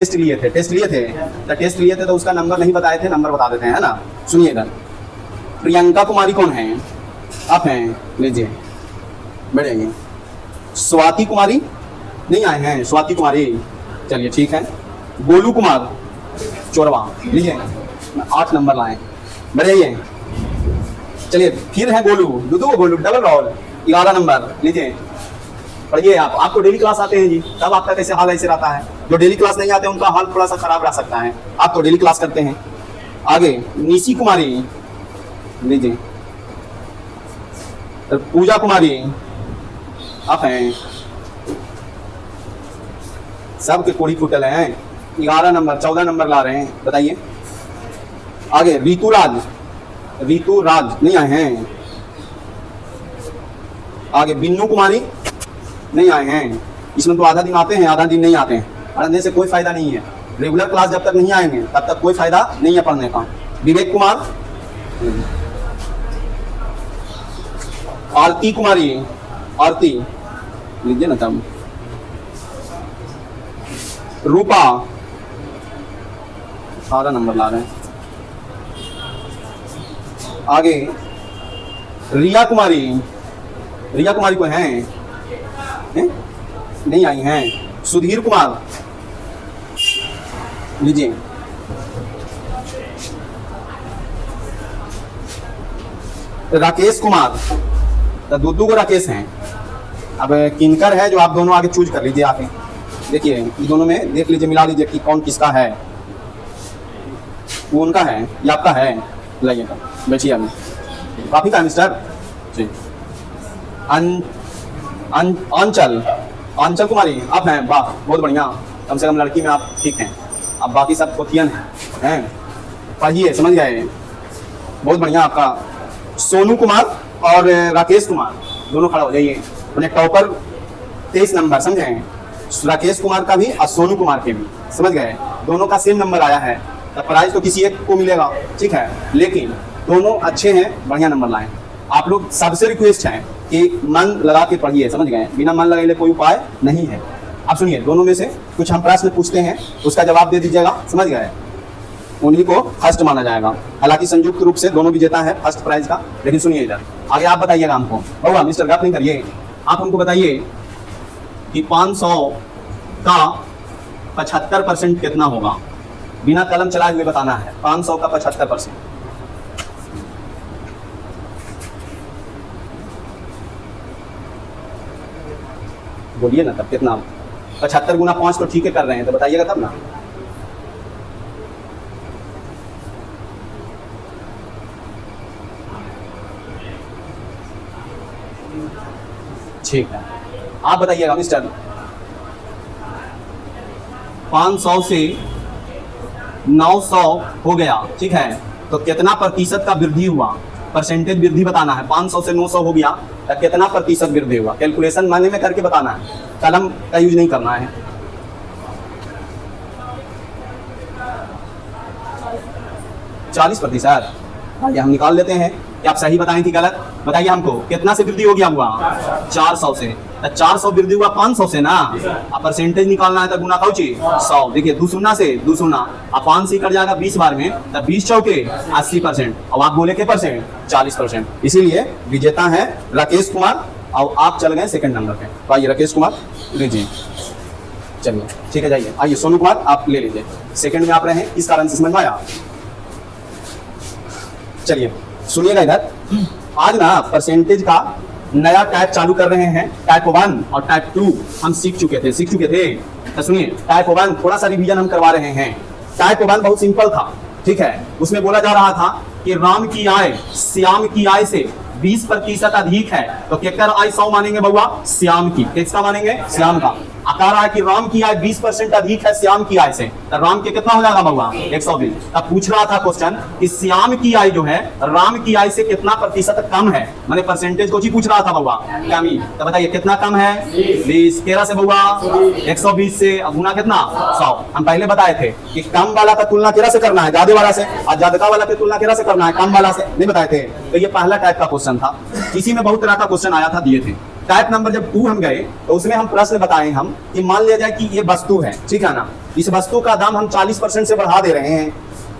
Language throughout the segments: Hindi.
टेस्ट लिए थे तो उसका नंबर नहीं बताए थे, नंबर बता देते हैं, है ना। सुनिए इधर, प्रियंका कुमारी कौन है? आप हैं, लीजिए बैठ जाइए। स्वाति कुमारी नहीं आए हैं, स्वाति कुमारी, चलिए ठीक है। गोलू कुमार चोरवा, लीजिए 8 नंबर लाए, बैठ जाइए। चलिए फिर है Golu, Golu double roll 11 number, लीजिए पढ़िए। आप तो डेली क्लास आते हैं जी, तब आपका कैसे हाल ऐसे रहता है। जो डेली क्लास नहीं आते उनका हाल थोड़ा सा खराब रह सकता है, आप तो डेली क्लास करते हैं। आगे निशी कुमारी, लीजिए। पूजा कुमारी आप हैं, सबके कोड़ी फुटल हैं। 11 नंबर 14 नंबर ला रहे हैं, बताइए। आगे ऋतु राज नहीं आए हैं। आगे बिन्नू कुमारी नहीं आए हैं। इसमें तो आधा दिन आते हैं, आधा दिन नहीं आते हैं, पढ़ने से कोई फायदा नहीं है। रेगुलर क्लास जब तक नहीं आएंगे तब तक कोई फायदा नहीं है पढ़ने का। विवेक कुमार, आरती कुमारी, आरती लीजिए ना तब। रूपा 18 नंबर ला रहे हैं। आगे रिया कुमारी को हैं? नहीं आई हैं। सुधीर कुमार, लीजिए। राकेश कुमार, तो दो राकेश हैं। अब किनकर है जो आप दोनों आगे चूज कर लीजिए। आके देखिए, इन दोनों में देख लीजिए, मिला लीजिए कि कौन किसका है। वो उनका है या आपका है? लाइएगा, बैठिए। अभी काफी का मिस्टर जी। अंचल कुमारी आप हैं? वाह, बहुत बढ़िया, कम से कम लड़की में आप ठीक हैं। अब बाकी सब खोतियन हैं, पढ़िए, समझ गए, बहुत बढ़िया। आपका सोनू कुमार और राकेश कुमार दोनों खड़ा हो जाइए। अपने टॉपर 23 नंबर, समझे? राकेश कुमार का भी और सोनू कुमार के भी, समझ गए, दोनों का सेम नंबर आया है। तो प्राइज तो किसी एक को मिलेगा, ठीक है, लेकिन दोनों अच्छे हैं, बढ़िया नंबर लाए। आप लोग सबसे रिक्वेस्ट है कि मन लगा के पढ़िए, समझ गए, बिना मन लगाए कोई उपाय नहीं है। आप सुनिए, दोनों में से कुछ हम प्रश्न पूछते हैं, उसका जवाब दे दीजिएगा, समझ गए, उन्हीं को फर्स्ट माना जाएगा। हालांकि संयुक्त रूप से दोनों विजेता है फर्स्ट प्राइज का। लेकिन सुनिए इधर, आगे आप बताइएगा हमको। बहुआ मिस्टर गप नहीं करिए, आप हमको बताइए कि 500 का 75% कितना होगा। बिना कलम चलाए हुए बताना है। 500 का 75%, बोलिए ना तब कितना। 75 गुना 5 तो ठीक है कर रहे हैं, तो बताइएगा तब ना। ठीक है, आप बताइएगा मिस्टर। 500 से 900 हो गया, ठीक है, तो कितना प्रतिशत का वृद्धि हुआ? परसेंटेज वृद्धि बताना है। 500 से 900 हो गया तो कितना प्रतिशत वृद्धि हुआ? कैलकुलेशन माने में करके बताना है, कलम का यूज नहीं करना है। 40%, ये हम निकाल लेते हैं कि आप सही बताएं कि गलत। बताइए हमको, कितना से वृद्धि हो गया हुआ? 400 से। तो 400 वृद्धि हुआ 500 से ना। अब परसेंटेज निकालना है तो गुना कौची 100। देखिए 2 शून्य से 2 शून्य, अब 5 से कट जाएगा 20 बार में, तब 20 चौके 80%। अब आप बोले के परसेंट 40%। इसीलिए विजेता है राकेश कुमार और आप चल गए सेकंड नंबर पे। तो आइए राकेश कुमार लीजिए, चलिए ठीक है, जाइए। आइए सोनू कुमार आप ले लीजिए, सेकंड में आप रहे हैं, इस कारण से समझ में आया। चलिए सुनिएगा इधर, आज ना परसेंटेज का नया टाइप चालू कर रहे हैं। टाइप 1 और टाइप 2 हम सीख चुके थे। तो सुनिए, टाइप 1 थोड़ा सा रिवीजन हम करवा रहे हैं। टाइप 1 बहुत सिंपल था, ठीक है। उसमें बोला जा रहा था कि राम की आय श्याम की आय से 20% अधिक है, तो केकर आय 100 मानेंगे बउआ? श्याम की। किसका मानेंगे? श्याम का। कह रहा है कि राम की आय 20% अधिक है श्याम की आय से, तो राम के कितना हो जाएगा बउआ? 120। अब पूछ रहा था क्वेश्चन कि श्याम की आय जो है राम की आय से कितना प्रतिशत कम है, मैंने परसेंटेज को ही पूछ रहा था बउआ, कमी। तो बताइए कितना कम है? 20। 13 से बउआ 120 से, अब गुना कितना? 100। हम पहले बताए थे कि कम वाला का तुलना किरा से करना है? ज्यादा वाला से। और ज्यादा वाला की तुलना किरा से करना है? कम वाला से। नहीं बताए थे? तो ये पहला टाइप का क्वेश्चन था। इसी में बहुत तरह का क्वेश्चन आया था, दिए थे। टाइप नंबर जब 2 हम गए तो उसमें हम प्रश्न बताए हम कि मान लिया जाए कि ये वस्तु है, ठीक है ना, इस वस्तु का दाम हम 40% से बढ़ा दे रहे हैं,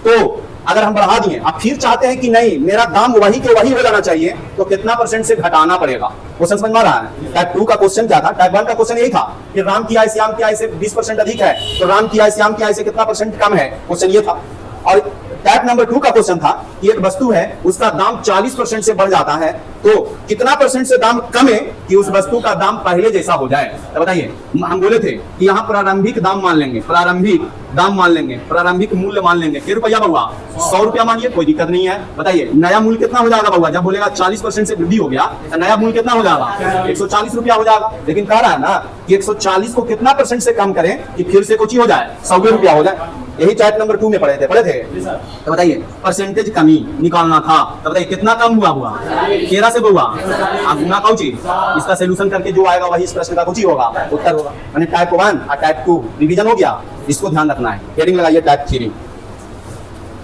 तो अगर हम बढ़ा दिए, अब फिर चाहते हैं कि नहीं मेरा दाम वही के वही हो जाना चाहिए, तो कितना परसेंट से घटाना पड़ेगा। क्वेश्चन समझ में आ रहा है? टाइप 2 का क्वेश्चन क्या था? टाइप 1 का क्वेश्चन यही था कि राम की आय श्याम की आय से 20% अधिक है, तो राम की आय श्याम की आय से कितना परसेंट कम है, क्वेश्चन ये था। और टाइप नंबर 2 का क्वेश्चन था कि एक वस्तु है उसका दाम 40% से बढ़ जाता है, तो कितना परसेंट से दाम कम है कि उस वस्तु का दाम पहले जैसा हो जाए। तो बताइए, हम बोले थे कि यहाँ प्रारंभिक दाम मान लेंगे, प्रारंभिक दाम मान लेंगे, प्रारंभिक मूल्य मान लेंगे। कितने रुपया बउआ? 100 रुपया मानिए, कोई दिक्कत नहीं है। बताइए नया मूल्य कितना हो जाएगा बउआ? जब बोलेगा 40% से वृद्धि हो गया तो नया मूल्य कितना हो जाएगा? 140 रुपया हो जाएगा। लेकिन कह रहा है ना कि 140 को कितना परसेंट से कम करें कि फिर से कुछ ही हो जाए, 100 रुपया हो जाए। यही टाइप नंबर 2 में पढ़े थे। तो बताइए परसेंटेज कमी निकालना था, तो बताइए कितना कम हुआ? 13 से हुआ। आप गुना कौन चीज, इसका सोल्यूशन करके जो आएगा वही इस प्रश्न का कुछ ही होगा, उत्तर होगा। मैंने टाइप 1 और टाइप 2 रिवीजन हो गया, इसको ध्यान रखना है। हेडिंग लगाइए टाइप 3।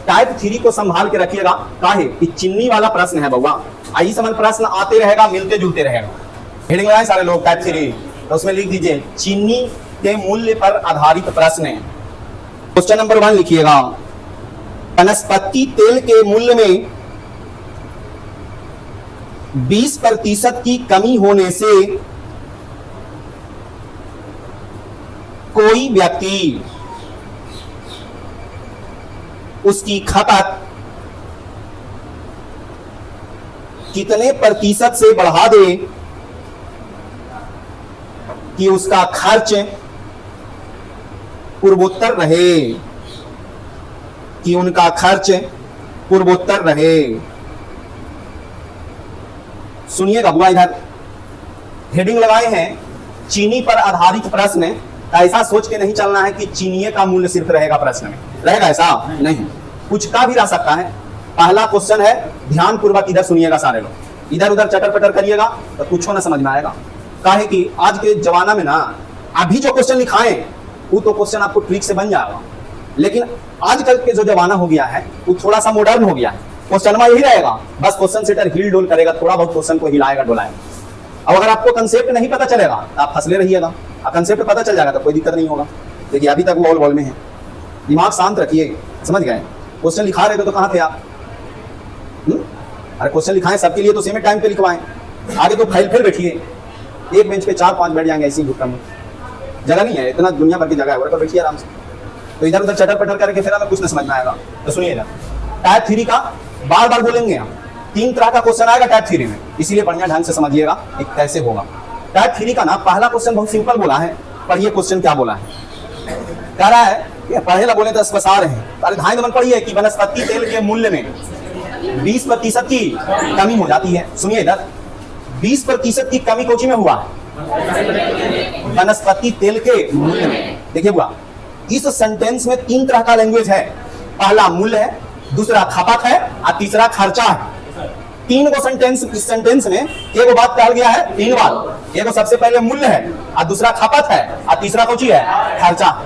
टाइप 3 को संभाल के रखिएगा, काहे कि चिन्नी वाला प्रश्न है बउआ, आई समझ प्रश्न आते रहेगा, मिलते जुलते रहेगा। हेडिंग लगाए सारे लोग टाइप 3, तो उसमें लिख दीजिए चीनी के मूल्य पर आधारित प्रश्न है। क्वेश्चन नंबर 1 लिखिएगा, वनस्पति तेल के मूल्य में 20% की कमी होने से कोई व्यक्ति उसकी खपत कितने प्रतिशत से बढ़ा दे कि उसका खर्च पूर्वोत्तर रहे, कि उनका खर्च पूर्वोत्तर रहे। सुनिएगा बुआ, इधर हेडिंग लगाए हैं चीनी पर आधारित प्रश्न। ऐसा सोच के नहीं चलना है कि चीनी का मूल्य सिर्फ रहेगा प्रश्न में, रहेगा ऐसा नहीं, कुछ का भी रह सकता है। पहला क्वेश्चन है, ध्यान पूर्वक इधर सुनिएगा सारे लोग, इधर उधर चटर पटर करिएगा तो कुछ ना समझ में आएगा। काहे कि आज के जमाना में ना अभी जो क्वेश्चन लिखाएं वो तो क्वेश्चन आपको ट्रिक से बन जाएगा, लेकिन आजकल के जो जमाना हो गया है वो थोड़ा सा मॉडर्न हो गया है। क्वेश्चन में यही रहेगा, बस क्वेश्चन सेटर हिल डोल करेगा, थोड़ा बहुत क्वेश्चन को हिलाएगा डोलाएगा। अब अगर आपको कंसेप्ट नहीं पता चलेगा तो आप फंसले रहिएगा, और कंसेप्ट पता चल जाएगा तो कोई दिक्कत नहीं होगा। देखिए अभी तक वो बॉल में है, दिमाग शांत रखिए, समझ गए? क्वेश्चन लिखा रहे थे तो कहाँ थे आप? अरे क्वेश्चन लिखाएं सबके लिए तो सेम टाइम पे लिखवाएं, आगे तो फैल फैल बैठिए, एक बेंच पे 4-5 बैठ जाएंगे ऐसे ही घुटना में, जगह नहीं है, इतना दुनिया भर की जगह है, और बैठिए आराम से। तो इधर उधर चटर पटर करके फिर हमें कुछ ना समझ में आएगा। तो सुनिएगा, टाइप 3 का बार बार बोलेंगे हम, 3 तरह का क्वेश्चन आएगा टाइप 3 में, इसीलिए बढ़िया ढंग से समझिएगा कि कैसे होगा। टाइप 3 का ना पहला क्वेश्चन बहुत सिंपल बोला है, पर ये क्वेश्चन क्या बोला है? कह रहा है कि पहले बोले 10 बसार है, अरे ध्यान मन पड़िए कि वनस्पति तेल के मूल्य में 20% की कमी हो जाती है। सुनिए इधर, 20% की कमी कोची में हुआ है? वनस्पति तेल के मूल्य में। देखिए बुआ, इस सेंटेंस में 3 तरह का लैंग्वेज है, पहला मूल्य है, दूसरा खपत है और तीसरा खर्चा है। 3 को सेंटेंस, इस सेंटेंस में एक बात कहा गया है 3 बार। एक सबसे पहले मूल्य है और दूसरा खपत है और तीसरा कुछ है खर्चा।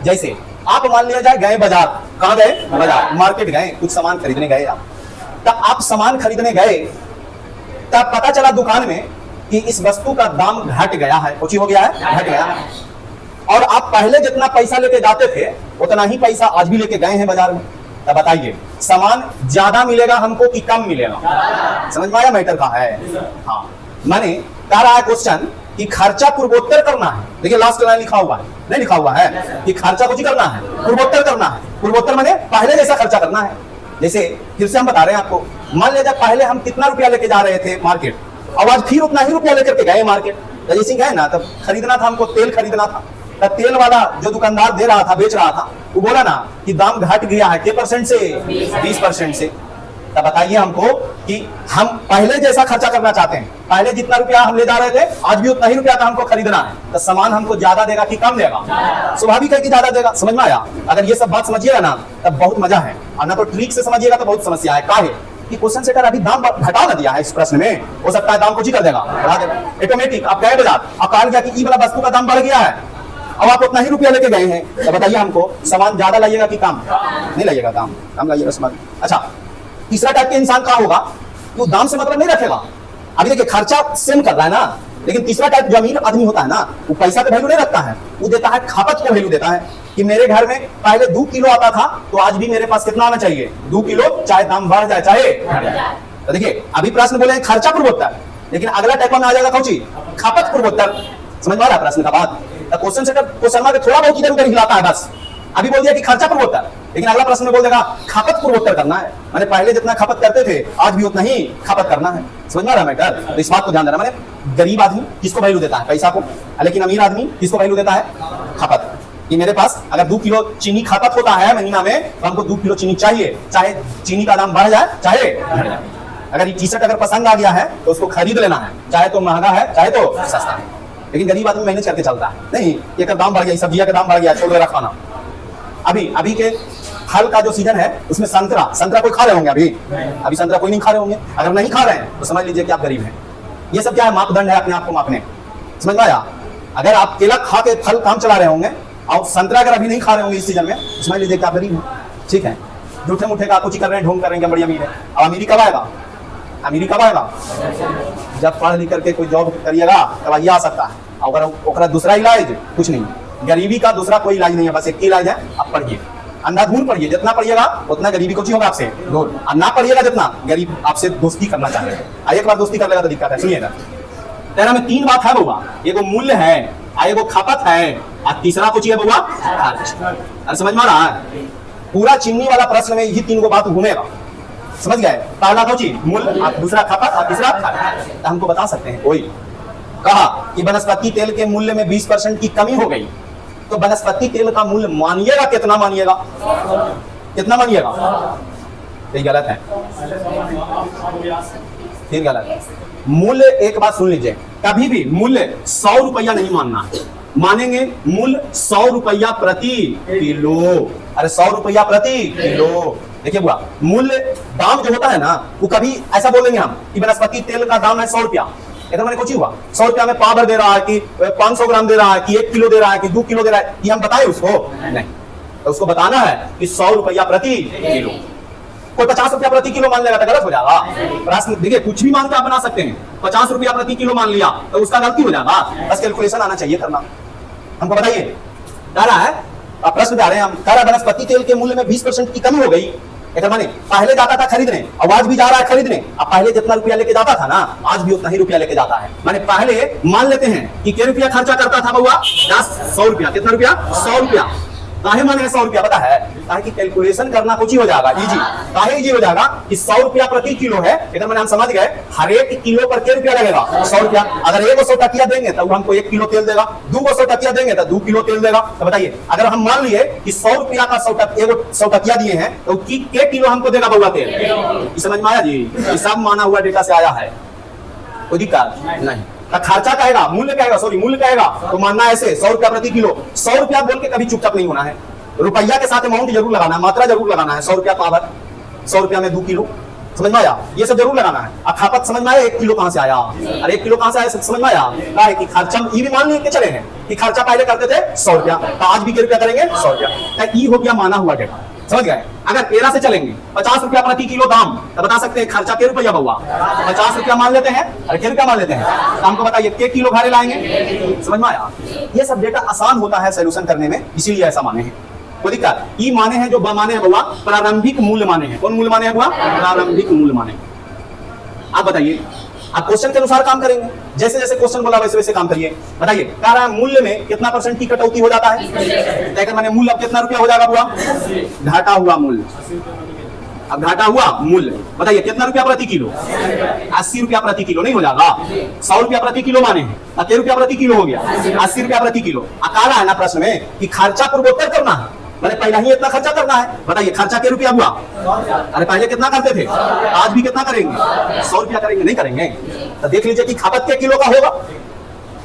जैसे आप मान लिया जाए गए बाजार, कहाँ गए? बाजार, मार्केट गए, कुछ सामान खरीदने गए आप। तब आप सामान खरीदने गए, तब पता चला दुकान में कि इस वस्तु का दाम घट गया है, कुछ हो गया है, घट गया है। और आप पहले जितना पैसा लेके जाते थे उतना ही पैसा आज भी लेके गए हैं बाजार में। तब बताइए सामान ज्यादा मिलेगा हमको कि कम मिलेगा? समझ में आया मैटर का है? हाँ, मैंने कह रहा है क्वेश्चन कि खर्चा पूर्वोत्तर करना है। देखिए लास्ट लाइन लिखा हुआ है, नहीं लिखा हुआ है कि खर्चा कुछ करना है, पूर्वोत्तर करना है। पूर्वोत्तर माने पहले जैसा खर्चा करना है। जैसे फिर से हम बता रहे हैं आपको, मान लीजिए पहले हम कितना रुपया लेके जा रहे थे मार्केट, और आज फिर उतना ही रुपया लेकर के गए मार्केट। जैसे गए ना, तब खरीदना था हमको, तेल खरीदना था, तब तेल वाला जो दुकानदार दे रहा था, बेच रहा था, वो बोला ना कि दाम घट गया है, कितने परसेंट से? 20% से। तब बताइए हमको कि हम पहले जैसा खर्चा करना चाहते हैं, पहले जितना रुपया हम ले जा रहे थे आज भी उतना ही रुपया का हमको खरीदना है, तो सामान हमको ज्यादा देगा कि कम देगा? स्वाभाविक है कि ज्यादा देगा। समझ में आया? अगर ये सब बात समझिएगा ना तब बहुत मजा है, और ना तो ट्रिक से समझिएगा तो बहुत समस्या है। काहे कि क्वेश्चन सेटर अभी दाम घटा ना दिया है इस प्रश्न में, हो सकता है दाम कुछ ही कर देगा, बढ़ा देगा ऑटोमेटिक। आप गए बाजार, आप कहा गया कि ई वाला वस्तु का दाम बढ़ गया है, अब आप उतना ही रुपया लेके गए हैं, तो बताइए हमको सामान ज्यादा लाइएगा कि कम? नहीं लाइएगा, कम लाइएगा सामान। अच्छा, तीसरा टाइप के इंसान का होगा, वो दाम से मतलब नहीं रखेगा। अभी देखिए खर्चा सेम कर रहा है ना, लेकिन तीसरा टाइप जो अमीर आदमी होता है ना, वो पैसा पे वैल्यू नहीं रखता है, वो देता है खपत को वैल्यू देता है। कि मेरे घर में पहले 2 किलो आता था तो आज भी मेरे पास कितना आना चाहिए 2 किलो, चाहे दाम बढ़ जाए चाहे घट जाए। तो देखिए अभी प्रश्न बोले खर्चा पूर्वोत्तर, लेकिन अगला टाइप में आ जाएगा कौची खपत पूर्वोत्तर। समझ में आ रहा है प्रश्न का बात? क्वेश्चन सेटर क्वेश्चन मार्क थोड़ा बहुत इधर उधर हिलाता है बस। अभी बोल दिया कि खर्चा पूर्वोत्तर, लेकिन अगला प्रश्न में बोल देगा खपत पूर्वोत्तर करना है। मैंने पहले जितना खपत करते थे आज भी उतना ही खपत करना है। समझ में आ रहा है मैटर? तो इस बात को ध्यान देना। मैंने गरीब आदमी किसको वैल्यू देता है पैसा को, लेकिन अमीर आदमी किसको वैल्यू देता है खपत। कि मेरे पास अगर 2 किलो चीनी खपत होता है महीना में तो हमको 2 किलो चीनी चाहिए, चाहे चीनी का दाम बढ़ जाए चाहे घट जाए। अगर ये टी शर्ट अगर पसंद आ गया है तो उसको खरीद लेना है, चाहे तो महंगा है चाहे तो सस्ता है। लेकिन गरीब आदमी मैनेज करके चलता है, नहीं ये का दाम बढ़ गया, सब्जियां का दाम बढ़ गया, छोड़ दे खाना। अभी के फल का जो सीजन है उसमें संतरा कोई खा रहे होंगे? अभी संतरा कोई नहीं खा रहे होंगे। अगर नहीं खा रहे हैं तो समझ लीजिए कि आप गरीब हैं। ये सब क्या है? मापदंड है अपने आप को मापने। समझ में आया? अगर आप केला खा के फल काम चला रहे होंगे और संतरा अगर अभी नहीं खा रहे होंगे इस सीजन में, समझ लीजिए कि आप गरीब हैं। ठीक है, झूठे मूठे का कुछ कर रहे हैं, ढोंग करेंगे, बड़ी अमीर है। अब अमीरी कब आएगा? अमीरी कब आएगा? जब पढ़ लिख करके कोई जॉब करिएगा तब ये आ सकता है। अगर दूसरा इलाज कुछ नहीं, गरीबी का दूसरा कोई इलाज नहीं है, बस एक ही इलाज है, आप पढ़िए, अंधाधुन पढ़िए। जितना पढ़िएगा उतना गरीबी कुछ होगा आपसे दूर, और ना पढ़िएगा जितना गरीब आपसे दोस्ती करना चाहेगा। एक बार दोस्ती कर लेगा तो दिक्कत है। सुनिएगा, तेरा में 3 बात है बउआ, एगो मूल्य है, एगो खपत है, और तीसरा कुछ है बउआ खर्च। अरे समझ में आ रहा है? पूरा चिमनी वाला प्रश्न में यही 3 बात घूमेगा। समझ गए? पहला कौची मूल्य, दूसरा खपत और तीसरा खर्च। तो हमको बता सकते हैं कोई कहा कि वनस्पति तेल के मूल्य में 20% की कमी हो गई, तो वनस्पति तेल का मूल्य मानिएगा कितना? मानिएगा कितना मानिएगा? ये गलत है, फिर गलत है। मूल्य एक बात सुन लीजिए, कभी भी मूल्य 100 रुपया नहीं मानना। मानेंगे मूल्य 100 रुपया प्रति किलो। अरे 100 रुपया प्रति किलो। देखिए बुआ, मूल्य दाम जो होता है ना, वो कभी ऐसा बोलेंगे हम कि वनस्पति तेल का दाम है 100 रुपया, इधर मैंने कुछ ही हुआ 100 रुपया में पाव भर दे रहा है कि 500 ग्राम दे रहा है कि 1 किलो दे रहा है कि 2 किलो दे रहा है, ये हम बताए उसको? नहीं, तो उसको बताना है कि 100 रुपया प्रति किलो। कोई 50 रुपया प्रति किलो मान लेगा तो गलत हो जाएगा प्रश्न। देखिए कुछ भी मान के आप बना सकते हैं, 50 रुपया प्रति किलो मान लिया तो उसका गलती हो जाएगा, बस कैलकुलेशन आना चाहिए करना। हमको बताइए, कह रहा है प्रश्न जा रहे हैं हम, कह रहा है वनस्पति तेल के मूल्य में 20% की कमी हो गई। माने पहले जाता था खरीदने, अब आज भी जा रहा है खरीदने। अब पहले जितना रुपया लेके जाता था ना, आज भी उतना ही रुपया लेके जाता है। माने पहले मान लेते हैं कि क्या रुपया खर्चा करता था बउआ? 100 रुपया। कितना रुपया? 100 रुपया। काहे माने 100 रुपया? पता है, ताकि कैलकुलेशन करना कुछ ही हो जाएगा, इजी। काहे इजी हो जाएगा कि 100 रुपया प्रति किलो है, इधर मैंने हम समझ गए हर एक किलो पर क्या रुपया लगेगा? 100 रुपया। अगर 100 टकिया देंगे तो हमको 1 किलो तेल देगा, 200 टकिया देंगे तो 2 किलो तेल देगा। तो बताइए, अगर हम मान लिए कि 100 रुपया का 100 टकिया दिए हैं तो क्या किलो हमको देगा बउआ तेल? समझ में आया जी? ये सब माना हुआ डेटा से आया है, कोई दिक्कत नहीं। खर्चा कहेगा, मूल्य कहेगा, सॉरी मूल्य कहेगा तो मानना ऐसे 100 रुपया प्रति किलो। 100 रुपया बोल के कभी चुपचाप नहीं होना है, रुपया के साथ अमाउंट जरूर लगाना है, मात्रा जरूर लगाना है। 100 रुपया पावर, 100 रुपया में 2 किलो, समझ में आया? ये सब जरूर लगाना है। खपत समझ में आया? 1 किलो कहां से आया? अरे 1 किलो कहां से आया समझ में आया? क्या है कि खर्चा ये भी मान लेके चले हैं कि खर्चा पहले करते थे 100 रुपया, तो आज भी क्या रुपया करेंगे? 100 रुपया। ये हो गया माना हुआ डेटा, समझ गए? अगर 13 से चलेंगे 50 रुपया प्रति किलो दाम, तो बता सकते हैं खर्चा क्या रुपया बउआ? 50 रुपया मान लेते हैं, अरे क्या रुपया मान लेते हैं? तो हमको बताइए क्या किलो घरे लाएंगे? समझ में आया? ये सब डेटा आसान होता है सोल्यूशन करने में, इसीलिए ऐसा माने हैं। कोई दिक्कत? ये माने हैं जो माने हैं बउआ प्रारंभिक मूल्य माने हैं। कौन मूल्य माने हैं बउआ? प्रारंभिक मूल्य माने। आप बताइए, आप क्वेश्चन के अनुसार काम करेंगे, जैसे जैसे क्वेश्चन बोला वैसे वैसे काम करिए। बताइए, कह रहा है मूल्य में कितना % की कटौती हो जाता है? देखकर मैंने मूल्य अब कितना रुपया हो जाएगा बुआ? घाटा हुआ मूल्य। अब घाटा हुआ मूल्य, बताइए कितना रुपया प्रति किलो? 80 रुपया प्रति किलो नहीं हो जाएगा? 100 रुपया प्रति किलो माने हैं, 80 रुपया प्रति किलो हो गया, 80 रुपया प्रति किलो। कह रहा है ना प्रश्न में कि खर्चा पूर्वोत्तर करना है, मैंने पहला ही इतना खर्चा करना है। बताइए खर्चा क्या रुपया हुआ? अरे पहले कितना करते थे, आज भी कितना करेंगे? 100 रुपया करेंगे, नहीं करेंगे? तो देख लीजिए कि खपत क्या किलो का होगा,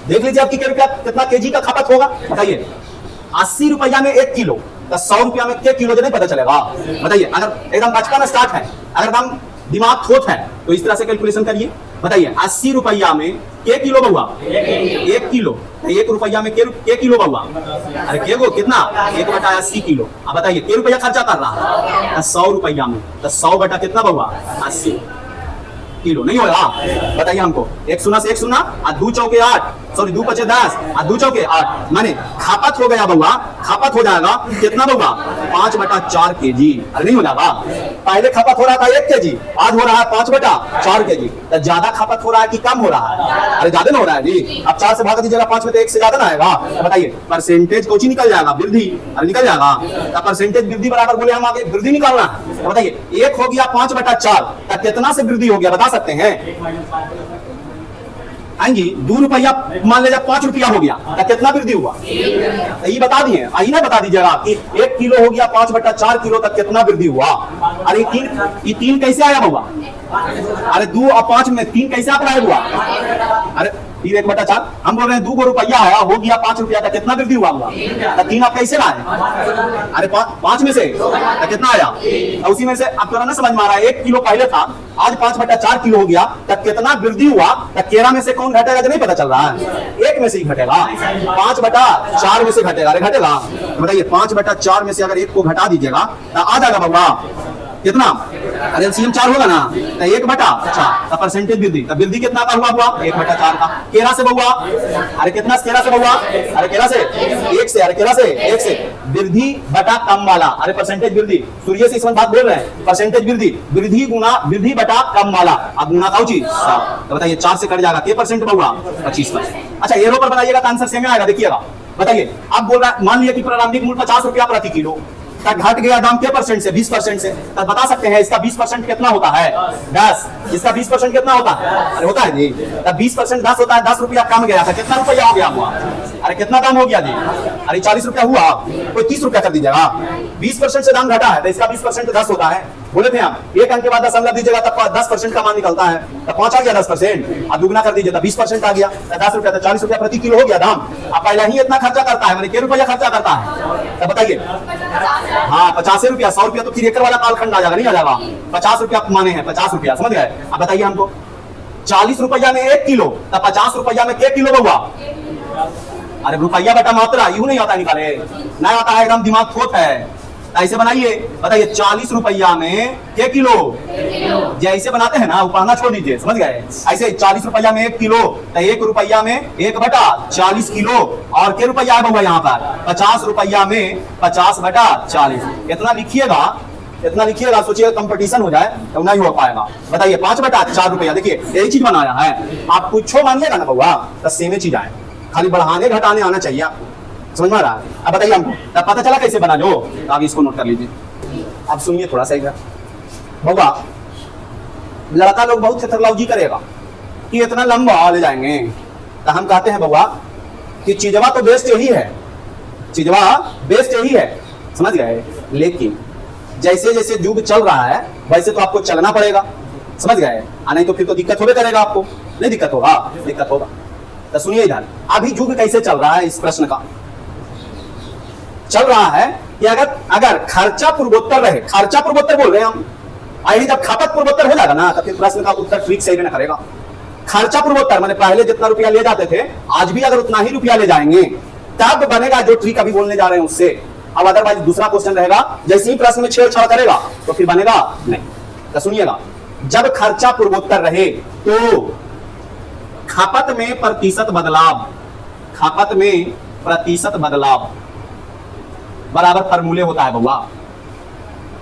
देख लीजिए आपकी क्या रुपया कितना केजी का खपत होगा। बताइए 80 रुपया में 1 किलो, तो 100 रुपया में क्या किलो नहीं पता चलेगा? बताइए, अगर एकदम बचपन स्टार्ट है, अगर एकदम दिमाग खोट है तो इस तरह से कैलकुलेशन करिए। बताइए 80 रुपया में क्या किलो बउआ? 1 किलो। 1 रुपया में क्या किलो बउआ? अरे क्या गो कितना? 1/80 किलो। अब बताइए क्या रुपया खर्चा कर रहा है? 100 रुपया में, तो 100 बटा कितना बउआ? 80 किलो नहीं होगा? बताइए हमको, 1 शून्य से 1 शून्य, 2 चौके 8, सॉरी 2 पचे 10 और 2 चौके 8, माने खपत हो गया बउआ, खपत हो जाएगा कितना बउआ 5/4 kg। अरे नहीं हो जाएगा, पहले खपत हो रहा था 1 kg, आज हो रहा है 5/4 kg। तो ज्यादा खपत हो रहा है कि कम हो रहा है? अरे ज्यादा ना हो रहा है जी। अब 4 से भाग दीजिएगा 5 में तो 1 से ज्यादा ना आएगा। तो बताइए परसेंटेज कुछ ही निकल जाएगा, वृद्धि। अरे निकल जाएगा, तो परसेंटेज वृद्धि बराबर बोले हम आगे वृद्धि निकालना। तो बताइए 1 हो गया 5/4, तो कितना से वृद्धि हो गया बता सकते हैं? आएंगी 2 रुपया मान लीजिए 5 रुपया हो गया, तो कितना वृद्धि हुआ? तो ये बता दिए, आई ना बता दीजिएगा कि 1 किलो हो गया 5/4 किलो, तक कितना वृद्धि हुआ? अरे ये 3 कैसे आया होगा? अरे 2 और 5 में 3 कैसे अप्लाई हुआ? अरे 3 1/4 हम बोल रहे हैं 2 रुपया आया, हो गया 5 रुपया, का कितना वृद्धि हुआ? तो 3 आप कैसे लाए? अरे 5 में से तो कितना आया? तो उसी में से आप ना समझ में आ रहा है 1 किलो पहले था, आज 5/4 किलो हो गया, तब कितना वृद्धि हुआ? तब 13 में से कौन घटेगा जो नहीं पता चल रहा है? 1 में से ही घटेगा, 5/4 में से घटेगा। अरे घटेगा, बताइए 5/4 में से अगर 1 को घटा दीजिएगा तो आ जाएगा बउआ कितना? अरे एलसीएम 4 होगा ना, तो 1/4 परसेंटेज वृद्धि, तो वृद्धि कितना का हुआ? 1/4 का। 13 से बउआ, अरे कितना 13 से बउआ? अरे 13 से 1 से, अरे 13 से 1 से वृद्धि बटा कम वाला, अरे परसेंटेज वृद्धि, सूर्य से इस बात बोल रहे हैं, परसेंटेज वृद्धि, वृद्धि गुना वृद्धि बटा कम वाला, अब गुना का चीज। तो बताइए 4 से कट जाएगा, के परसेंट बउआ? 25%। अच्छा एरो पर बनाइएगा तो आंसर सेम आएगा, देखिएगा। बताइए अब बोल रहा है, मान लिया कि प्रारंभिक मूल्य 50 रुपया प्रति किलो, घट गया दाम के परसेंट से 20% से, तब बता सकते हैं इसका 20% कितना होता है? 10। इसका 20% कितना होता है? अरे होता है जी, तब 20% 10 होता है, 10 रुपया कम गया था, कितना रुपया हो गया हुआ? अरे कितना दाम हो गया जी? अरे 40 रुपया हुआ, कोई 30 रुपया कर दीजिएगा। 20% से दाम घटा है तो इसका 20% 10 होता है। बोले थे आप 1 अंक के बाद दशमलव दीजिएगा तब 10% का मान निकलता है, तब 5 आ गया 10%, अब दुगना कर दीजिए तो 20% आ गया, 10 रुपया तो 40 रुपया प्रति किलो हो गया दाम। अब पहला ही इतना खर्चा करता है, मैंने के रुपया खर्चा करता है, तब बताइए। हाँ 50 रुपया, 100 रुपया तो फिर एकड़ वाला कालखंड आ जाएगा, नहीं आ जाएगा? 50 रुपया माने हैं, 50 रुपया, समझ गए? अब बताइए हमको 40 रुपया में 1 किलो, तब 50 रुपया में के किलो बउआ? अरे रुपया बेटा मात्रा यूं नहीं आता निकाले, नहीं आता है, एकदम दिमाग खोट है। ऐसे बनाइए, बताइए 40 रुपया में के किलो, जैसे बनाते हैं ना वो पढ़ना छोड़ दीजिए, समझ गए? ऐसे 40 रुपया में 1 किलो, तो 1 रुपया में 1/40 किलो, और के रुपया है बउआ यहाँ पर 50 रुपया में 50/40, इतना लिखिएगा, इतना लिखिएगा, सोचिए कंपटीशन हो जाए तो नहीं हो पाएगा। बताइए 5/4 रुपया, देखिए यही चीज बनाया है, आप कुछ मानिएगा ना बउआ तो सेम चीज आए, खाली बढ़ाने घटाने आना चाहिए, समझ में आ रहा है? अब बताइए हमको तब पता चला कैसे बना जो, तो आप इसको नोट कर लीजिए। अब सुनिए थोड़ा सा इधर, बउआ लड़का लोग बहुत थेथरलॉजी करेगा कि इतना लंबा ले जाएंगे, तो हम कहते हैं बउआ कि चीजवा तो बेस्ट यही है, चीजवा बेस्ट यही है, समझ गए? लेकिन जैसे जैसे युग चल रहा है वैसे तो आपको चलना पड़ेगा, समझ गए? नहीं तो फिर तो दिक्कत होगा करेगा, आपको नहीं दिक्कत होगा? दिक्कत होगा। तो सुनिए इधर, अभी युग कैसे चल रहा है, इस प्रश्न का चल रहा है कि अगर खर्चा पूर्वोत्तर रहे, खर्चा पूर्वोत्तर बोल रहे हैं हम, आई जब खपत पूर्वोत्तर हो जाएगा ना तो फिर प्रश्न का उत्तर ठीक सही ना करेगा। खर्चा पूर्वोत्तर माने पहले जितना रुपया ले जाते थे आज भी अगर उतना ही रुपया ले जाएंगे तब बनेगा जो ट्रिक अभी बोलने जा रहे हैं उससे। अब अदरवाइज दूसरा क्वेश्चन रहेगा, जैसे ही प्रश्न में छेड़छाड़ करेगा तो फिर बनेगा नहीं। तो सुनिएगा, जब खर्चा पूर्वोत्तर रहे तो खपत में प्रतिशत बदलाव, खपत में प्रतिशत बदलाव बराबर फार्मूले होता है बउआ,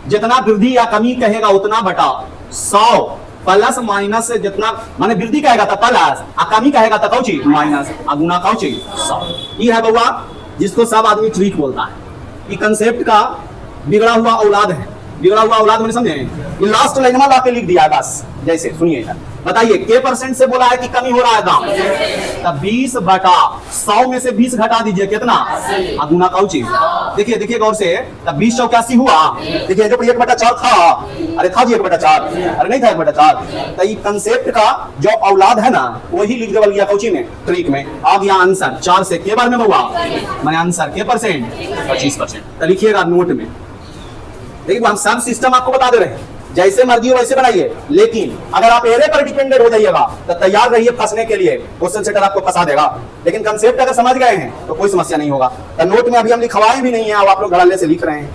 जितना वृद्धि या कमी कहेगा उतना बटा 100 प्लस माइनस, जितना माने वृद्धि कहेगा तो प्लस, कमी कहेगा तो कौची माइनस, गुना कौची 100। ये है बउआ जिसको सब आदमी ट्रिक बोलता है। ये कंसेप्ट का बिगड़ा हुआ औलाद है, बिगड़ा हुआ औलाद मैंने समझे, ये लास्ट लाइन में लाके लिख दिया है बस। जैसे सुनिए, बताइए के परसेंट से बोला है कि कमी हो रहा है दाम, तब 20/100 में से 20 घटा दीजिए, कितना? गुना का चीज, देखिए देखिए गौर से, तब 20 चौके 80 हुआ, देखिए जो 1/4 था, अरे था जी 1/4, अरे नहीं था 1/4। तो ये कंसेप्ट का जो औलाद है ना वही लिख देवल गया कौची में, ट्रिक में आ गया आंसर 4 से के बार में हुआ, मैंने आंसर के परसेंट 25%। तो लिखिएगा नोट में, देखिए हम सब सिस्टम आपको बता दे रहे हैं, जैसे मर्जी हो वैसे बनाइए, लेकिन अगर आप एरे पर डिपेंडेंट हो जाइएगा तो तैयार रहिए फंसने के लिए, क्वेश्चन सेटर आपको फंसा देगा। लेकिन कंसेप्ट अगर समझ गए हैं तो कोई समस्या नहीं होगा। तो नोट में अभी हम लिखवाए भी नहीं है, अब आप लोग घड़ल्ले से लिख रहे हैं।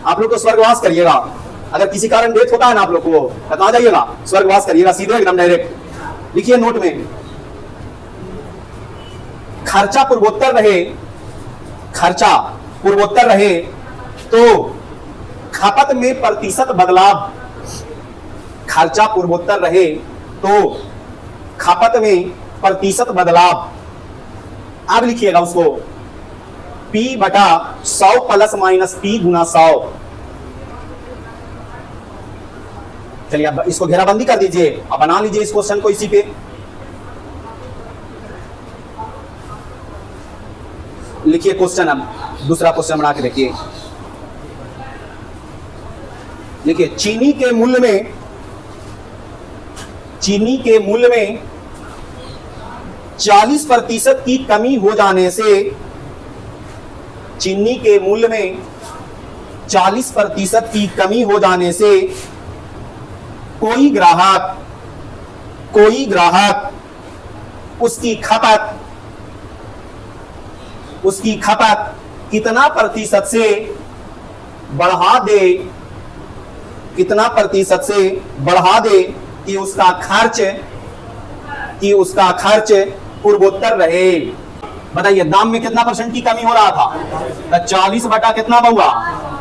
आप लोग तो स्वर्गवास करिएगा, अगर किसी कारण डेथ होता है ना आप लोग को तो कहाँ जाइएगा, स्वर्गवास करिएगा सीधे एकदम डायरेक्ट। लिखिए नोट में खर्चा पूर्वोत्तर रहे, खर्चा पूर्वोत्तर रहे तो खपत में प्रतिशत बदलाव, खर्चा पूर्वोत्तर रहे तो खपत में प्रतिशत बदलाव। अब लिखिएगा उसको P बटा 100 प्लस माइनस P गुना 100। चलिए अब इसको घेराबंदी कर दीजिए, अब बना लीजिए इस क्वेश्चन को इसी पे। लिखिए क्वेश्चन, अब दूसरा क्वेश्चन बना के देखिए। देखिए चीनी के मूल्य में, चीनी के मूल्य में 40% की कमी हो जाने से, चीनी के मूल्य में 40% की कमी हो जाने से कोई ग्राहक उसकी खपत कितना प्रतिशत से बढ़ा दे, कितना प्रतिशत से बढ़ा दे कि उसका खर्च पूर्वोत्तर रहे। बताइए दाम में कितना परसेंट की कमी हो रहा था? 40 बटा कितना बहुआ,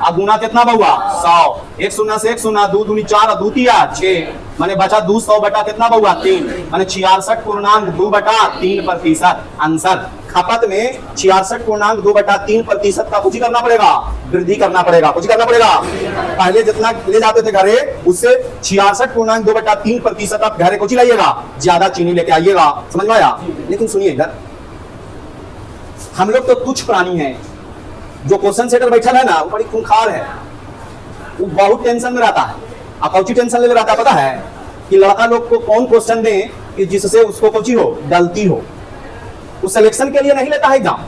अब गुना कितना बहुआ 100, एक शून्य से एक शून्य, दो दूनी 4 और दो तिया 6, माने बचा 200 बटा कितना बहुआ 3, माने 66.2/3%। आंसर खपत में 66.2/3% का कुछ करना पड़ेगा, वृद्धि करना पड़ेगा, कुछ करना पड़ेगा। पहले जितना ले जाते थे घरे उससे 66.2/3% आप घरे कुछ लाइएगा, ज्यादा चीनी लेके आइएगा, समझ में आया? लेकिन सुनिए इधर, हम लोग तो तुच्छ प्राणी हैं। जो क्वेश्चन सेटर बैठा है ना वो बड़ी खूंखार है, वो बहुत टेंशन में रहता है। आप कौची टेंशन ले रहता है पता है? कि लड़का लोग को कौन क्वेश्चन दे कि जिससे उसको कौची हो, गलती हो। वो सिलेक्शन के लिए नहीं लेता है एग्जाम।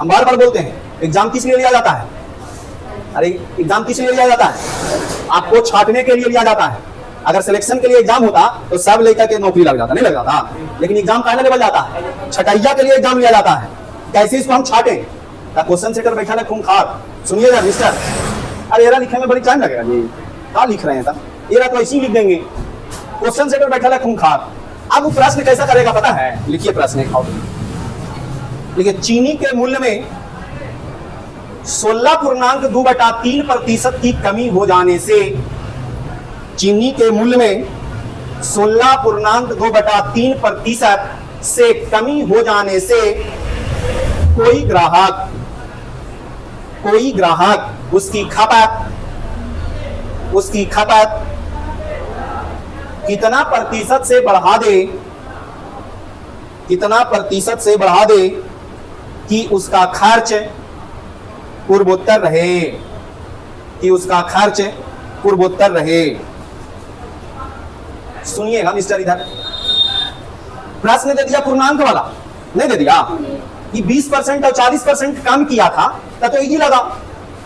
हम बार बार बोलते हैं एग्जाम किस लिए लिया जाता है? अरे एग्जाम किस लिए लिया जाता है? आपको छांटने के लिए लिया जाता है। अगर सिलेक्शन के लिए एग्जाम होता तो सब लेकर के नौकरी लग जाता, नहीं लग जाता। लेकिन एग्जाम काहे लेवल जाता है? छटैया के लिए एग्जाम लिया जाता है, कैसे इसको हम छाटे। क्वेश्चन सेटर बैठा है खूंखार। सुनिएगा मिस्टर, अरे एरा लिखने में बड़ी टाइम लगेगा जी, क्या लिख रहे हैं तब? एरा तो ऐसे ही लिख देंगे। क्वेश्चन सेटर बैठा है खूंखार। अब वो प्रश्न कैसा करेगा पता है? लिखिए प्रश्न, देखिए चीनी के मूल्य में 16.2/3% की कमी हो जाने से, चीनी के मूल्य में 16.2/3% से कमी हो जाने से कोई ग्राहक उसकी खपत कितना प्रतिशत से बढ़ा दे, कितना प्रतिशत से बढ़ा दे कि उसका खर्च पूर्वोत्तर रहे, कि उसका खर्च पूर्वोत्तर रहे। सुनिएगा मिस्टर, इधर प्रश्न दे दिया पूर्णांक वाला, नहीं दे दिया कि 20% और 40% कम किया था तो इजी लगा।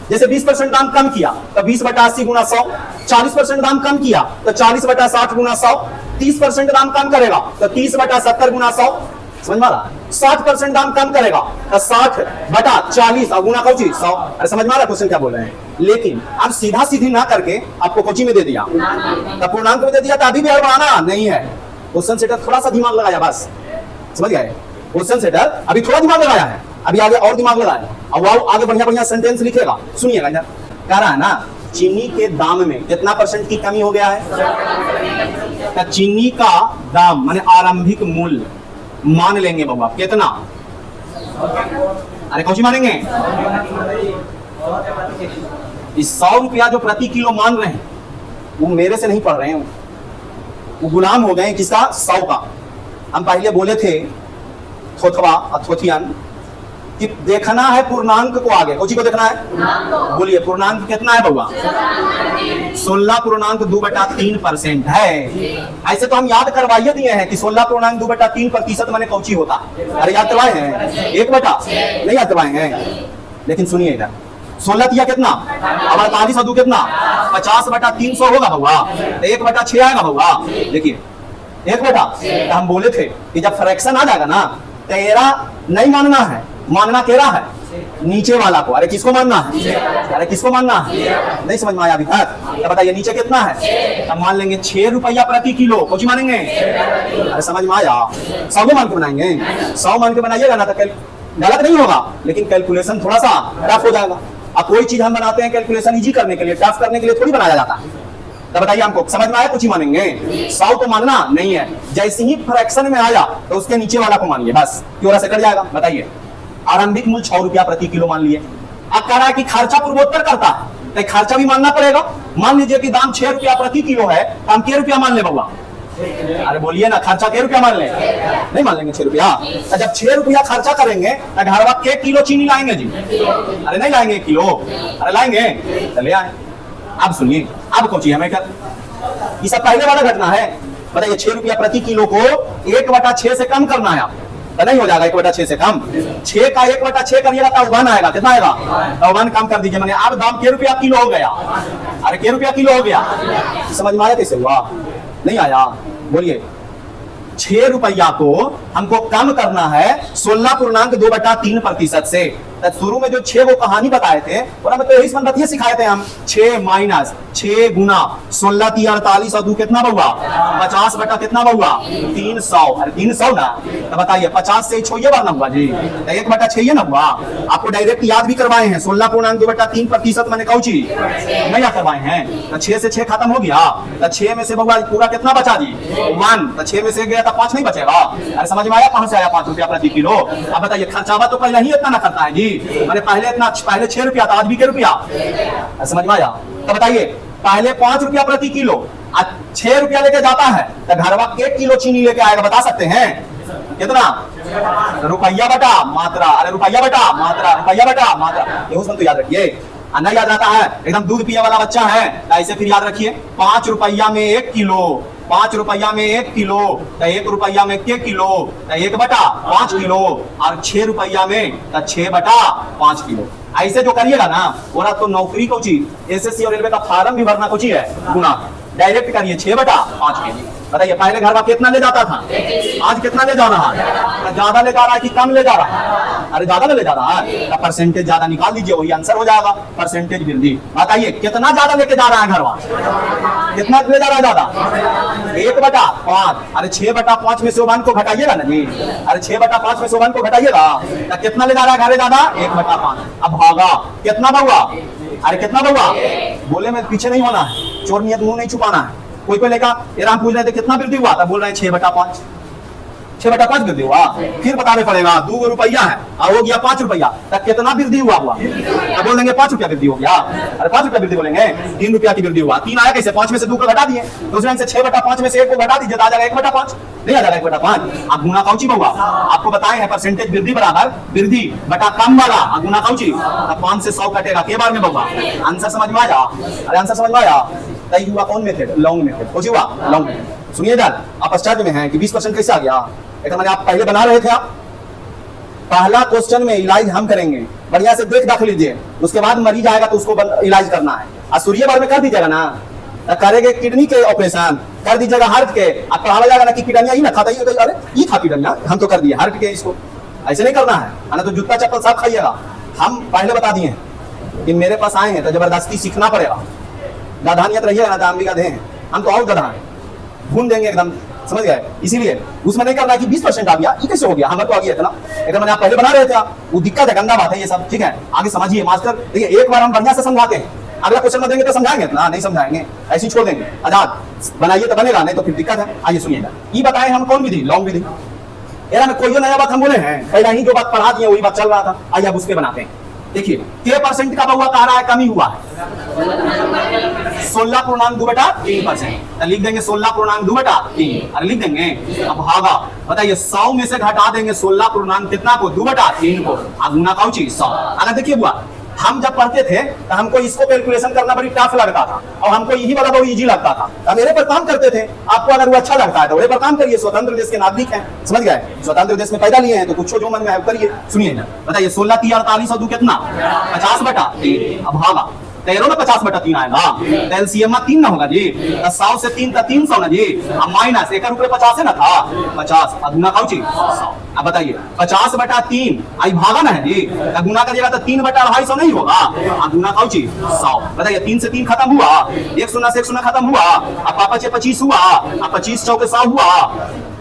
जैसे 20% दाम कम किया तो 20/80 गुना 100, 40% दाम कम किया तो 40/60 गुना 100, 30% दाम कम करेगा तो 30/70 गुना 100, समझ में आ रहा? 60% दाम कम करेगा तो 60/40 और गुना कौची 100। अरे समझ में आ रहा क्वेश्चन क्या बोल रहे हैं? लेकिन अब सीधा सीधी ना करके आपको कोची में दे दिया, तो पूर्णांक में दे दिया, तो अभी भी बढ़ाना नहीं है। क्वेश्चन सेटर थोड़ा सा दिमाग लगाया, बस समझ गए? क्वेश्चन सेटर अभी थोड़ा दिमाग लगाया है, अभी आगे और दिमाग लगाया, अब वो आगे बढ़िया बढ़िया सेंटेंस लिखेगा। सुनिएगा इधर, कह रहा है ना चीनी के दाम में कितना परसेंट की कमी हो गया है? तो चीनी का दाम माने आरंभिक मूल्य मान लेंगे बाबा कितना? अरे कौन सी मानेंगे? इस 100 रुपया जो प्रति किलो मान रहे हैं वो मेरे से नहीं पढ़ रहे हैं, वो गुलाम हो गए किसका? 100 का। हम पहले बोले थे थोथवा अथोथियन कि देखना है पूर्णांक को आगे, कौची को देखना है? बोलिए पूर्णांक कितना है बउआ? 16.2/3% है। ऐसे तो हम याद करवाइए दिए हैं कि 16.2/3% माने कौची होता है। अरे याद करवाए हैं? 1 नहीं याद करवाए हैं। लेकिन सुनिए इधर, 16 तिया कितना? अब 48 और 2 कितना? 50/300 होगा बउआ, 1/6 आएगा बउआ। देखिए 1 हम बोले थे कि जब फ्रैक्शन आ जाएगा ना, तेरा नहीं मानना है, मानना तेरा है नीचे वाला को। अरे किसको मानना है? अरे किसको मानना है? नहीं समझ में आया अभी तक? तो बताइए नीचे कितना है? अब मान लेंगे 6 रुपया प्रति किलो, कुछ मानेंगे? अरे समझ में आया? 100 मान के बनाएंगे, 100 मान के बनाइएगा ना तो गलत नहीं होगा, लेकिन कैलकुलेशन थोड़ा सा टफ हो जाएगा। अब कोई चीज हम बनाते हैं कैलकुलेशन इजी करने के लिए, टफ करने के लिए थोड़ी बनाया जाता है। तो बताइए हमको समझ में आया? कुछ ही मानेंगे, 100 तो मानना नहीं है। जैसे ही फ्रैक्शन में आया तो उसके नीचे वाला को मानिए, बस क्यों से कट जाएगा। बताइए आरंभिक मूल्य 6 रुपया प्रति किलो मान लिए। अब कह रहा है कि खर्चा पूर्वोत्तर करता है, तो खर्चा भी मानना पड़ेगा। मान लीजिए कि दाम 6 रुपया प्रति किलो है, तो हम क्या रुपया मान ले बउआ? अरे बोलिए ना, खर्चा क्या रुपया मान ले? नहीं मान लेंगे 6 रुपया। तो जब 6 रुपया खर्चा करेंगे तो घरवा के किलो चीनी लाएंगे जी? अरे नहीं लाएंगे 1 किलो, अरे लाएंगे, चले आए। अब सुनिए, अब कोचिए हमें क्या, ये सब पहले वाला घटना है। बताइए 6 रुपया प्रति किलो को 1/6 से कम करना है, तो नहीं हो जाएगा 1/6 से कम। 6 का 1/6 करिएगा तो 1 आएगा, कितना आएगा? तो 1 कम कर दीजिए, मैंने अब दाम क्या रुपया किलो हो गया? अरे क्या रुपया किलो हो गया? समझ में आया कैसे हुआ? नहीं आया? बोलिए 6 रुपया को हमको कम करना है 16.2/3% से। शुरू में जो 6 वो कहानी बताए थे और हमें तो यही संबंधित सिखाए थे हम। 6 माइनस 6 गुना 16 3 48 और 2 कितना बहुआ? 50 बटा कितना बहुआ? 300। अरे 300 ना, तो बताइए 50 से छोइए बार ना हुआ जी, तो 1/6 ना हुआ। आपको डायरेक्ट याद भी करवाए हैं, 16.2/3% मैंने कहूँ चीज नहीं याद करवाए हैं। तो 6 से 6 खत्म हो गया, तो 6 में से बहुआ पूरा कितना बचा जी? 1। तो 6 में से गया तो 5 नहीं बचेगा। अरे समझ में आया कहां से आया 5 रुपया प्रति किलो? अब बताइए खर्चावा तो पहले ही इतना ना करता है जी, मैंने पहले इतना, पहले 6 रुपया था, आज भी क्या रुपया? समझ में आया? तो बताइए पहले 5 रुपया प्रति किलो, आज 6 रुपया लेके जाता है, तो घरवा 1 किलो चीनी लेके आएगा, बता सकते हैं कितना? रुपया बटा मात्रा। अरे रुपया बटा मात्रा, रुपया बटा मात्रा, ये उसमें तो याद रखिए। नहीं याद रहता है, एकदम दूध पिए वाला बच्चा है, ऐसे फिर याद रखिए 5 रुपया में 1 किलो, 5 रुपया में 1 किलो, तो 1 रुपया में क्या किलो? तो 1/5 किलो, और 6 रुपया में तो 6/5 किलो। ऐसे जो करिएगा ना, और तो नौकरी को चीज एसएससी और रेलवे का फार्म भी भरना कुछ ही है, गुना डायरेक्ट करिए 6/5 के। बताइए पहले घर कितना ले जाता था, आज कितना ले जा रहा है? ज्यादा ले जा रहा है कि कम ले जा रहा है? अरे ज्यादा ले जा रहा है, परसेंटेज ज्यादा निकाल दीजिए, वही आंसर हो जाएगा, परसेंटेज वृद्धि। बताइए कितना ज्यादा लेके जा रहा है घरवा? कितना ले जा रहा है ज्यादा? 1/5। अरे 6/5 में से 1 को घटाइएगा ना जी, अरे 6/5 में से 1 को घटाइएगा तो कितना ले जा रहा है घरे ज्यादा? 1/5। अब भागा कितना बहुआ? अरे कितना बहुआ? बोले में पीछे नहीं होना है, चोर नियत मुंह नहीं छुपाना है। कोई लेका ये पूछ रहे थे कितना वृद्धि हुआ था, बोल रहे हैं 6/5। 6/5 वृद्धि हुआ, फिर बताने पड़ेगा 2 रुपया है और हो गया 5 रुपया, तब कितना वृद्धि हुआ? अब बोल देंगे 5 रुपया वृद्धि हो गया। अरे 5 रुपया वृद्धि बोलेंगे, 3 रुपया की वृद्धि हुआ। 3 आया कैसे? 5 में से 2 को घटा दिए, दूसरे से 6/5 में से 1 को घटा दीजिए, आ जाएगा 1/5। नहीं आ जाएगा 1/5। आप गुना काउची बहुआ आपको बताए हैं, परसेंटेज वृद्धि बराबर वृद्धि बटा कम वाला गुना काउची, तब 5 से 100 कटेगा के बार में बहुआ। आंसर समझ में आया? अरे आंसर समझ में आया? तय हुआ कौन मेथड? Long method. कुछ हुआ लॉन्ग मेथड। सुनिए इधर, आप आश्चर्य में हैं कि 20% कैसे आ गया? एक मैंने आप पहले बना रहे थे, आप पहला क्वेश्चन में इलाज हम करेंगे, बढ़िया से देख लीजिए, उसके बाद मरीज आएगा तो उसको इलाज करना है। और सूर्य बार में कर दीजिएगा ना, करेंगे किडनी के ऑपरेशन, कर दीजिएगा हार्ट के, अब पढ़ा जाएगा ना कि किडनिया ही ना खाता, अरे ये था किडनिया, हम तो कर दिए हार्ट के, इसको ऐसे नहीं करना है, ना तो जूता चप्पल सब खाइएगा। हम पहले बता दिए कि मेरे पास आए हैं तो जबरदस्ती सीखना पड़ेगा, दाधानियत रहिएगा ना, दाम भी गधे हैं हम तो, और गधा है भून देंगे एकदम, समझ गए? इसीलिए उसमें नहीं करना है कि 20% आ गया, ये कैसे हो गया? हमें तो आ गया इतना, एकदम मैंने आप पहले बना रहे थे, वो दिक्कत है, गंदा बात है ये सब, ठीक है? आगे समझिए मास्टर, देखिए एक बार हम बढ़िया से समझाते हैं, अगला क्वेश्चन में देंगे तो समझाएंगे ना, नहीं समझाएंगे, ऐसे ही छोड़ देंगे, आजाद बनाइए तो बनेगा, नहीं तो फिर दिक्कत है। आइए सुनिएगा, ये बताएं हम कौन विधि? लॉन्ग विधि। यार में कोई नया बात हम बोले हैं, पहले ही जो बात पढ़ा दिए वही बात चल रहा था, आइए अब उसके बनाते हैं। देखिए K% का बहुआ कह रहा है कमी हुआ है 16.2/3%, लिख देंगे 16.2/3, अरे लिख देंगे। अब भागा बताइए 100 में से घटा देंगे 16 कितना को? 2/3 को, गुना काउची 100। अगर देखिए बुआ, हम जब पढ़ते थे तो हमको इसको कैलकुलेशन करना बड़ी टफ लगता था और हमको यही वाला बहुत इजी लगता था, अब मेरे पर काम करते थे। आपको अगर वो अच्छा लगता है तो मेरे पर काम करिए, स्वतंत्र देश के नागरिक हैं, समझ गए? स्वतंत्र देश में पैदा लिए हैं तो कुछ जो मन में है करिए। सुनिए ना, बताइए 16 3 48 और 2 कितना? 50/3। अब भागा 13 में 50/3 आएगा, एलसीएम में 3 ना होगा जी, 100 से 3 तो 300 ना जी, अब माइनस 1 रुपये 50 है ना था, 50 गुना काउची 100। अब बताइए 50/3 आई भागा ना है जी, गुना करिएगा तो 3/250 नहीं होगा, गुना काउची 100। बताइए 3 से 3 खत्म हुआ, 1 शून्य से 1 शून्य खत्म हुआ, अब पापा 25 हुआ, अब 25 चौके 100 हुआ,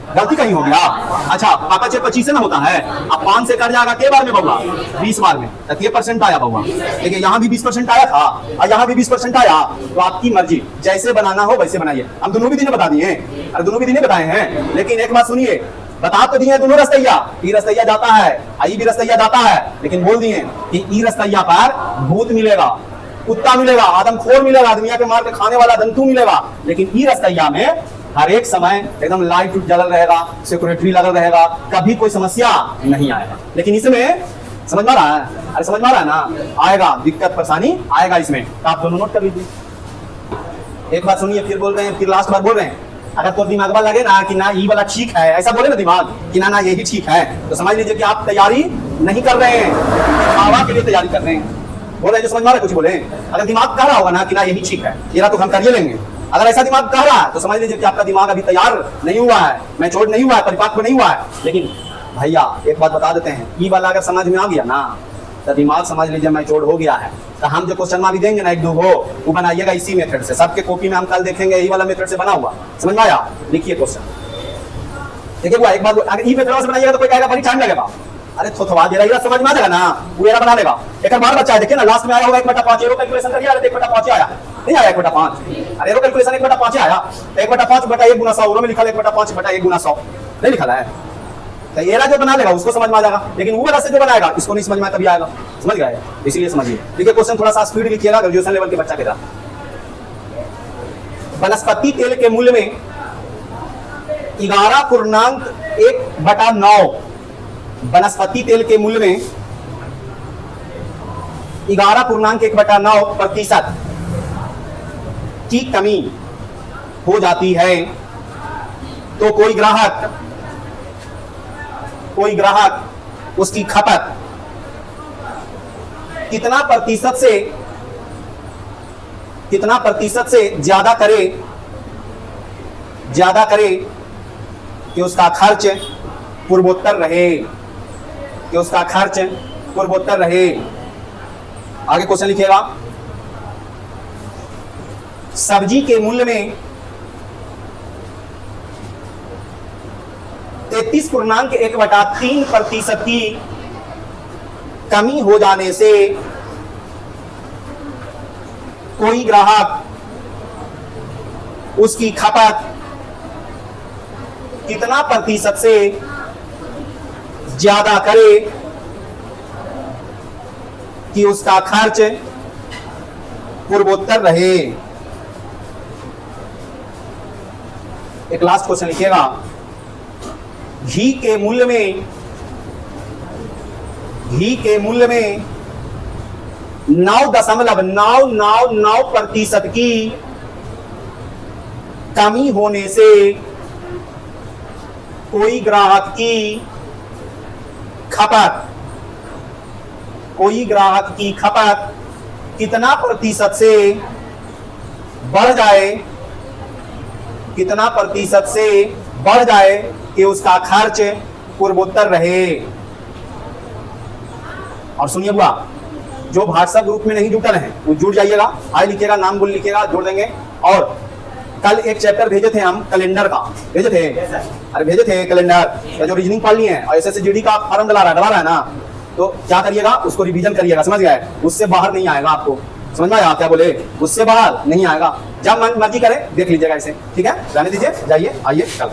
गलती कहीं हो गया। अच्छा पापा चेक 25 से ना होता है, अब 5 से कट जाएगा के बार में बउआ, 20 बार में, तो ये परसेंट आया बउआ। देखिए यहाँ भी 20% आया था और यहाँ भी 20% आया, तो आपकी मर्जी, जैसे बनाना हो वैसे बनाइए। हम दोनों भी दिन बता दिए, अरे दोनों भी दिन बताए हैं, लेकिन एक बात सुनिए, बता तो दिए दोनों रस्तैया, ई रस्तैया जाता है, आई भी रस्तैया जाता है, लेकिन बोल दिए कि ई रस्तैया पर भूत मिलेगा, कुत्ता मिलेगा, आदमखोर मिलेगा, दुनिया पे मार के खाने वाला जंतु मिलेगा, लेकिन ई रस्तैया में हर एक समय एकदम लाइट जलल रहेगा, सिक्योरिटी लगल रहेगा, कभी कोई समस्या नहीं आएगा। लेकिन इसमें समझ में आ रहा है, अरे समझ में आ रहा है ना, आएगा दिक्कत परेशानी आएगा इसमें, तो आप दोनों नोट कर लीजिए। एक बात सुनिए, फिर बोल रहे हैं, फिर लास्ट बार बोल रहे हैं, अगर तो दिमाग में लगे ना कि ना ये वाला ठीक है, ऐसा बोले ना दिमाग कि ना यही ठीक है, तो समझ लीजिए कि आप तैयारी नहीं कर रहे हैं, हवा के लिए तैयारी कर रहे हैं। बोल रहे जो समझ में आ रहा है, कुछ बोले। अगर दिमाग कह रहा होगा ना कि ना यही ठीक है, ये तो हम कर लेंगे, अगर ऐसा दिमाग कह रहा है तो समझ लीजिए कि आपका दिमाग अभी तैयार नहीं हुआ है, मैच्योर नहीं हुआ है, परिपक्व नहीं हुआ है। लेकिन भैया एक बात बता देते हैं, ये वाला अगर समझ में आ गया ना, तो दिमाग समझ लीजिए मैच्योर हो गया है। तो हम जो क्वेश्चन भी देंगे ना, एक दो वो बनाइएगा इसी मेथड से, सबके कॉपी में हम कल देखेंगे यही वाला मेथड से बना हुआ, समझ में आया। लिखिए क्वेश्चन, देखिए एक बात, अगर ई मेथड से बनाइएगा तो कोई कहेगा बड़ी टाइम लगेगा, अरे थोड़ा दे रहा समझ में आ जाएगा ना, वो एरा बना लेगा। एक बार बच्चा है, देखिए ना लास्ट में आया होगा 1/5, एरो कैलकुलेशन करिए, 1/5 आया नहीं आया, 1/5, अरे एरो कैलकुलेशन 1/5 आया, 1/5 बटा 1 गुना 100, में लिखा है 1/5 बटा 1 गुना 100 नहीं लिखा है, तो एरा जो बना लेगा उसको समझ में आ जाएगा, लेकिन वो वाला से जो बनाएगा इसको नहीं समझ में, तभी आएगा, समझ गए, इसलिए समझिए। देखिए क्वेश्चन थोड़ा सा स्पीड लिखिएगा, ग्रेजुएशन लेवल के बच्चा के साथ। वनस्पति तेल के मूल्य में 11.1/9, वनस्पति तेल के मूल्य में 11.1/9% की कमी हो जाती है, तो कोई ग्राहक उसकी खपत कितना प्रतिशत से ज्यादा करे कि उसका खर्च पूर्वोत्तर रहे, आगे क्वेश्चन लिखिएगा। सब्जी के मूल्य में 33.1/3% की कमी हो जाने से कोई ग्राहक उसकी खपत कितना प्रतिशत से ज्यादा करे कि उसका खर्च पूर्वोत्तर रहे। एक लास्ट क्वेश्चन लिखिएगा। घी के मूल्य में 9.999% की कमी होने से कोई ग्राहक की खपत कितना प्रतिशत से बढ़ जाए कि उसका खर्च पूर्वोत्तर रहे। और सुनिए बुआ, जो व्हाट्सएप ग्रुप में नहीं जुटल हैं वो जुड़ जाइएगा, हाय लिखिएगा, नाम बोल लिखिएगा, जोड़ देंगे। और कल एक चैप्टर भेजे थे हम कैलेंडर का, भेजे थे कैलेंडर, जो रीजनिंग पढ़ लिए हैं और SSCGD का फॉर्म डला रहा है ना, तो क्या करिएगा, उसको रिवीजन करिएगा, समझ गए, उससे बाहर नहीं आएगा आपको, समझ में आया क्या बोले, उससे बाहर नहीं आएगा, जब मन मर्जी करे देख लीजिएगा इसे, ठीक है, रहने दीजिए, जाइए, आइए कल।